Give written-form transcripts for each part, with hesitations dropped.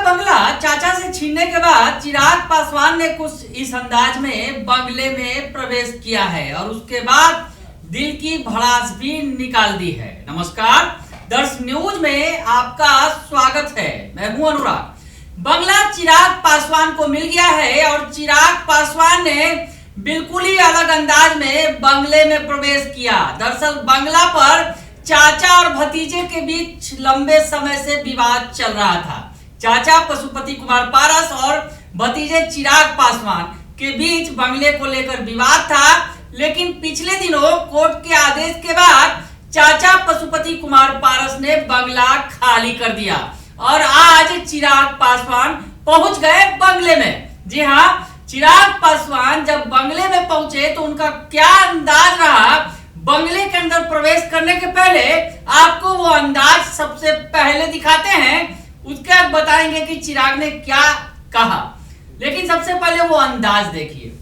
बंगला चाचा से छीनने के बाद चिराग पासवान ने कुछ इस अंदाज में बंगले में प्रवेश किया है और उसके बाद दिल की भड़ास भी निकाल दी है। नमस्कार, दर्श न्यूज में आपका स्वागत है। मैं हूं अनुराग। बंगला चिराग पासवान को मिल गया है और चिराग पासवान ने बिल्कुल ही अलग अंदाज में बंगले में प्रवेश किया। दरअसल बंगला पर चाचा और भतीजे के बीच लंबे समय से विवाद चल रहा था। चाचा पशुपति कुमार पारस और भतीजे चिराग पासवान के बीच बंगले को लेकर विवाद था, लेकिन पिछले दिनों कोर्ट के आदेश के बाद चाचा पशुपति कुमार पारस ने बंगला खाली कर दिया और आज चिराग पासवान पहुंच गए बंगले में। जी हाँ, चिराग पासवान जब बंगले में पहुंचे तो उनका क्या अंदाज रहा, बंगले के अंदर प्रवेश करने के पहले आपको वो अंदाज सबसे पहले दिखाते हैं। उसके बाद बताएंगे कि चिराग ने क्या कहा, लेकिन सबसे पहले वो अंदाज देखिए।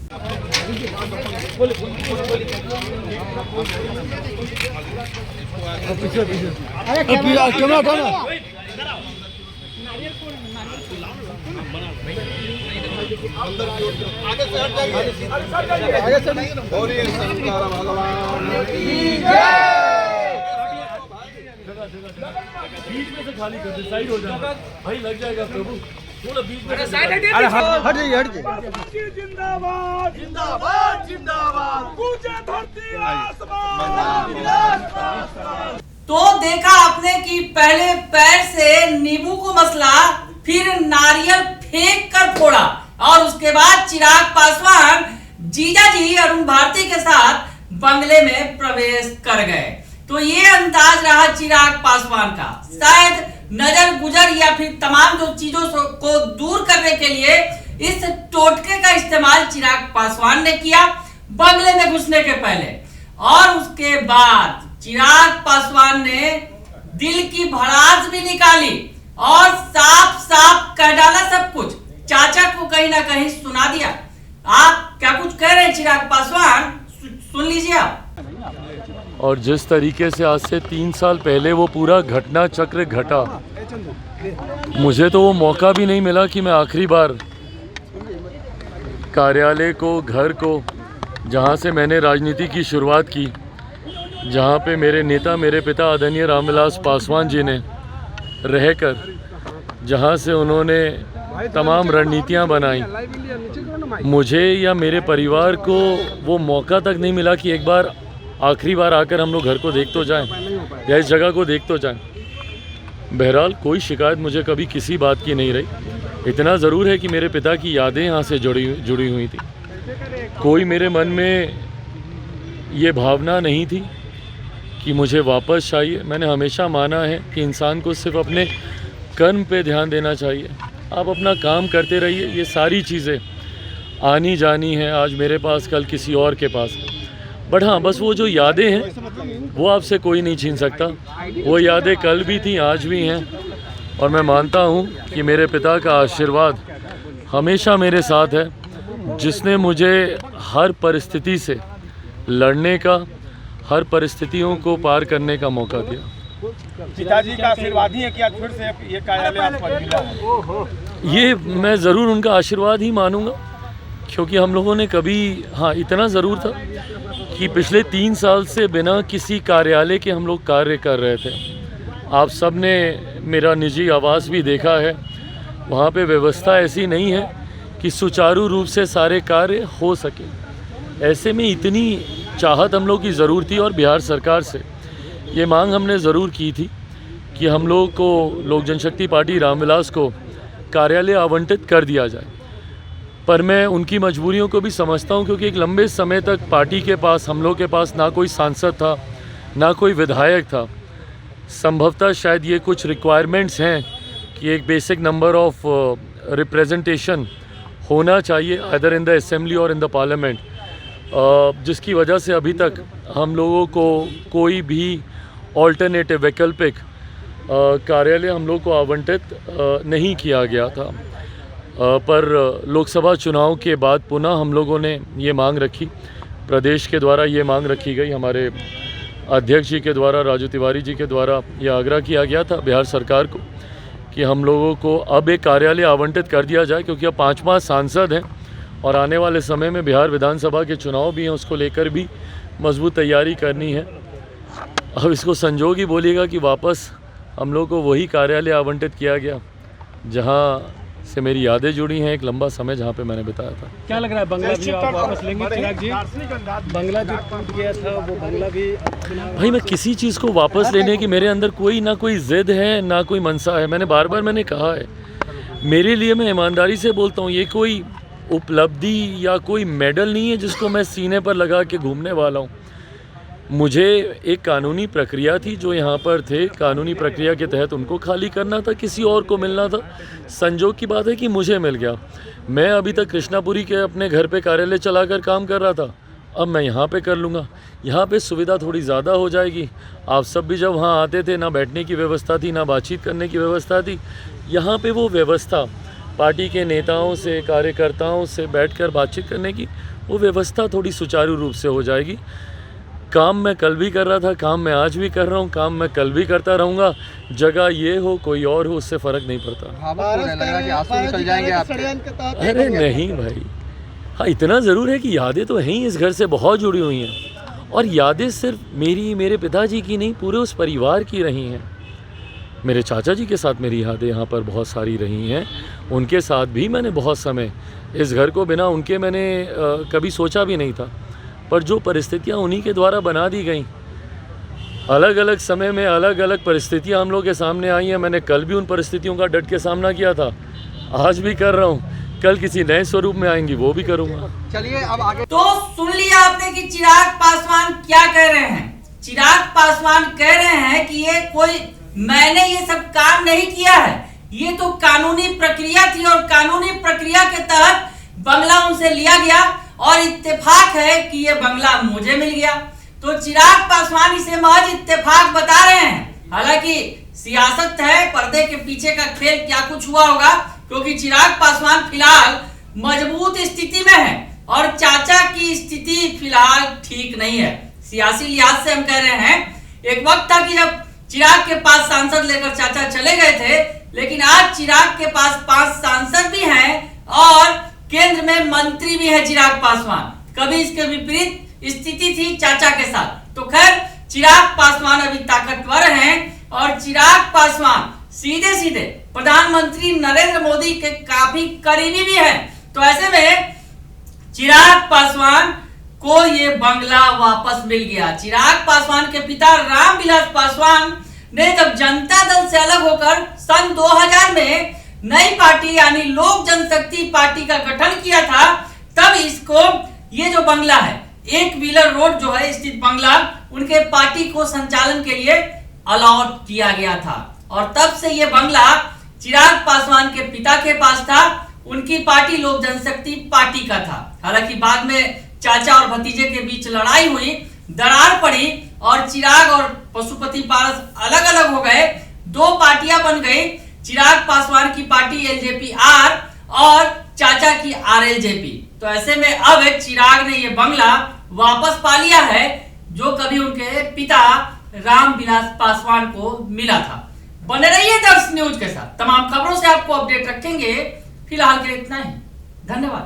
बीच में से खाली कर दे, साइड हो जाना भाई, लग जाएगा प्रभु, थोड़ा बीच में साइड हट जाइए। जिंदाबाद जिंदाबाद जिंदाबाद, गूंजे धरती आसमान। तो देखा आपने कि पहले पैर से नींबू को मसला, फिर नारियल फेंक कर फोड़ा और उसके बाद चिराग पासवान जीजा जी अरुण भारती के साथ बंगले में प्रवेश कर गए। तो ये अंदाज रहा चिराग पासवान का। शायद नजर गुजर या फिर तमाम जो चीजों को दूर करने के लिए इस टोटके का इस्तेमाल चिराग पासवान ने किया बंगले में घुसने के पहले, और उसके बाद चिराग पासवान ने दिल की भड़ास भी निकाली और साफ साफ कह डाला सब कुछ, चाचा को कहीं ना कहीं सुना दिया। आप क्या कुछ कह रहे हैं चिराग पासवान, सुन लीजिए आप। और जिस तरीके से आज से 3 साल पहले वो पूरा घटना चक्र घटा, मुझे तो वो मौका भी नहीं मिला कि मैं आखिरी बार कार्यालय को, घर को, जहाँ से मैंने राजनीति की शुरुआत की, जहाँ पे मेरे नेता, मेरे पिता आदरणीय रामविलास पासवान जी ने रहकर, जहाँ से उन्होंने तमाम रणनीतियाँ बनाई, मुझे या मेरे परिवार को वो मौका तक नहीं मिला कि एक बार आखिरी बार आकर हम लोग घर को देख तो जाएं या इस जगह को देख तो जाएं। बहरहाल कोई शिकायत मुझे कभी किसी बात की नहीं रही। इतना ज़रूर है कि मेरे पिता की यादें यहाँ से जुड़ी हुई थी। कोई मेरे मन में ये भावना नहीं थी कि मुझे वापस चाहिए। मैंने हमेशा माना है कि इंसान को सिर्फ अपने कर्म पे ध्यान देना चाहिए। आप अपना काम करते रहिए, ये सारी चीज़ें आनी जानी है, आज मेरे पास कल किसी और के पास। बट हाँ, बस वो जो यादें हैं वो आपसे कोई नहीं छीन सकता। वो यादें कल भी थी, आज भी हैं, और मैं मानता हूँ कि मेरे पिता का आशीर्वाद हमेशा मेरे साथ है, जिसने मुझे हर परिस्थिति से लड़ने का, हर परिस्थितियों को पार करने का मौका दिया। पिताजी का आशीर्वाद ही है कि आज फिर से ये कार्यालय आपको मिला है। ये मैं ज़रूर उनका आशीर्वाद ही मानूंगा, क्योंकि हम लोगों ने कभी, हाँ इतना ज़रूर था कि पिछले 3 साल से बिना किसी कार्यालय के हम लोग कार्य कर रहे थे। आप सब ने मेरा निजी आवास भी देखा है, वहाँ पे व्यवस्था ऐसी नहीं है कि सुचारू रूप से सारे कार्य हो सके। ऐसे में इतनी चाहत हम लोग की ज़रूर थी और बिहार सरकार से ये मांग हमने ज़रूर की थी कि हम लोग को, लोक जनशक्ति पार्टी रामविलास को कार्यालय आवंटित कर दिया जाए। पर मैं उनकी मजबूरियों को भी समझता हूं, क्योंकि एक लंबे समय तक पार्टी के पास, हम लोग के पास ना कोई सांसद था, ना कोई विधायक था। संभवतः शायद ये कुछ रिक्वायरमेंट्स हैं कि एक बेसिक नंबर ऑफ रिप्रेजेंटेशन होना चाहिए अदर इन द असेंबली और इन द पार्लियामेंट, जिसकी वजह से अभी तक हम लोगों को कोई भी ऑल्टरनेटिव, वैकल्पिक कार्यालय हम लोग को आवंटित नहीं किया गया था। पर लोकसभा चुनाव के बाद पुनः हम लोगों ने ये मांग रखी, प्रदेश के द्वारा ये मांग रखी गई, हमारे अध्यक्ष जी के द्वारा, राजू तिवारी जी के द्वारा ये आग्रह किया गया था बिहार सरकार को कि हम लोगों को अब एक कार्यालय आवंटित कर दिया जाए, क्योंकि अब 5 सांसद हैं और आने वाले समय में बिहार विधानसभा के चुनाव भी हैं, उसको लेकर भी मजबूत तैयारी करनी है। अब इसको संजोग ही बोलिएगा कि वापस हम लोग को वही कार्यालय आवंटित किया गया जहाँ से मेरी यादें जुड़ी हैं, एक लंबा समय जहाँ पे मैंने बिताया था। क्या लग रहा है बंगला भी आप वापस लेंगे चिराग जी? बंगला जो टूट गया था वो बंगला भी भाई, मैं किसी चीज़ को वापस लेने की मेरे अंदर कोई ना कोई ज़िद है ना कोई मनसा है। मैंने बार बार कहा है, मेरे लिए, मैं ईमानदारी से बोलता हूँ, ये कोई उपलब्धि या कोई मेडल नहीं है जिसको मैं सीने पर लगा के घूमने वाला हूँ। मुझे एक कानूनी प्रक्रिया थी, जो यहाँ पर थे, कानूनी प्रक्रिया के तहत उनको खाली करना था, किसी और को मिलना था। संजोग की बात है कि मुझे मिल गया। मैं अभी तक कृष्णापुरी के अपने घर पे कार्यालय चलाकर काम कर रहा था, अब मैं यहाँ पे कर लूँगा। यहाँ पे सुविधा थोड़ी ज़्यादा हो जाएगी। आप सब भी जब वहाँ आते थे, ना बैठने की व्यवस्था थी, ना बातचीत करने की व्यवस्था थी। यहाँ पे वो व्यवस्था, पार्टी के नेताओं से, कार्यकर्ताओं से बैठकर बातचीत करने की, वो व्यवस्था थोड़ी सुचारू रूप से हो जाएगी। काम मैं कल भी कर रहा था, काम मैं आज भी कर रहा हूँ, काम मैं कल भी करता रहूँगा। जगह ये हो कोई और हो, उससे फ़र्क नहीं पड़ता। अरे नहीं भाई, हाँ इतना ज़रूर है कि यादें तो हैं ही, इस घर से बहुत जुड़ी हुई हैं। और यादें सिर्फ मेरी, मेरे पिताजी की नहीं, पूरे उस परिवार की रही हैं। मेरे चाचा जी के साथ मेरी यादें यहाँ पर बहुत सारी रही हैं। उनके साथ भी मैंने बहुत समय, इस घर को बिना उनके मैंने कभी सोचा भी नहीं था। पर जो परिस्थितियाँ उन्हीं के द्वारा बना दी गई, अलग अलग समय में अलग अलग परिस्थितियाँ हम लोग के सामने आई हैं। मैंने कल भी उन परिस्थितियों का डट के सामना किया था, आज भी कर रहा हूँ, कल किसी नए स्वरूप में आएंगी वो भी करूँगा। चलिए अब आगे। तो सुन लिया आपने कि चिराग पासवान क्या कह रहे हैं। चिराग पासवान कह रहे हैं कि ये कोई, मैंने ये सब काम नहीं किया है, ये तो कानूनी प्रक्रिया थी और कानूनी प्रक्रिया के तहत बंगला उनसे लिया गया और इत्तेफाक है कि ये बंगला मुझे मिल गया। तो चिराग पासवान इसे महज इत्तेफाक बता रहे हैं। हालांकि सियासत है, पर्दे के पीछे का खेल क्या कुछ हुआ होगा, क्योंकि चिराग पासवान फिलहाल मजबूत स्थिति में है और चाचा की स्थिति फिलहाल ठीक नहीं है। सियासी लिहाज से हम कह रहे हैं, एक वक्त था कि जब चिराग के पास सांसद लेकर चाचा चले गए थे, लेकिन आज चिराग के पास 5 सांसद भी हैं और केंद्र में मंत्री भी है चिराग पासवान। कभी इसके विपरीत स्थिति थी चाचा के साथ। तो खैर, चिराग पासवान अभी ताकतवर हैं और चिराग पासवान सीधे सीधे प्रधानमंत्री नरेंद्र मोदी के काफी करीबी भी हैं। तो ऐसे में चिराग पासवान को ये बंगला वापस मिल गया। चिराग पासवान के पिता रामविलास पासवान ने जब जनता दल से अलग होकर सन 2000 में नई पार्टी यानी लोक जनशक्ति पार्टी का गठन किया था, तब इसको, ये जो बंगला है, एक व्हीलर रोड जो है स्थित बंगला, उनके पार्टी को संचालन के लिए अलॉट किया गया था। और तब से ये बंगला चिराग पासवान के पिता के पास था, उनकी पार्टी लोक जनशक्ति पार्टी का था। हालांकि बाद में चाचा और भतीजे के बीच लड़ाई हुई, दरार पड़ी और चिराग और पशुपति पारस अलग अलग हो गए, 2 पार्टियां बन गई। चिराग पासवान की पार्टी एलजेपी-आर और चाचा की आरएलजेपी। तो ऐसे में अब चिराग ने ये बंगला वापस पा लिया है, जो कभी उनके पिता रामविलास पासवान को मिला था। बने रहिए दर्श न्यूज के साथ, तमाम खबरों से आपको अपडेट रखेंगे। फिलहाल के लिए इतना ही, धन्यवाद।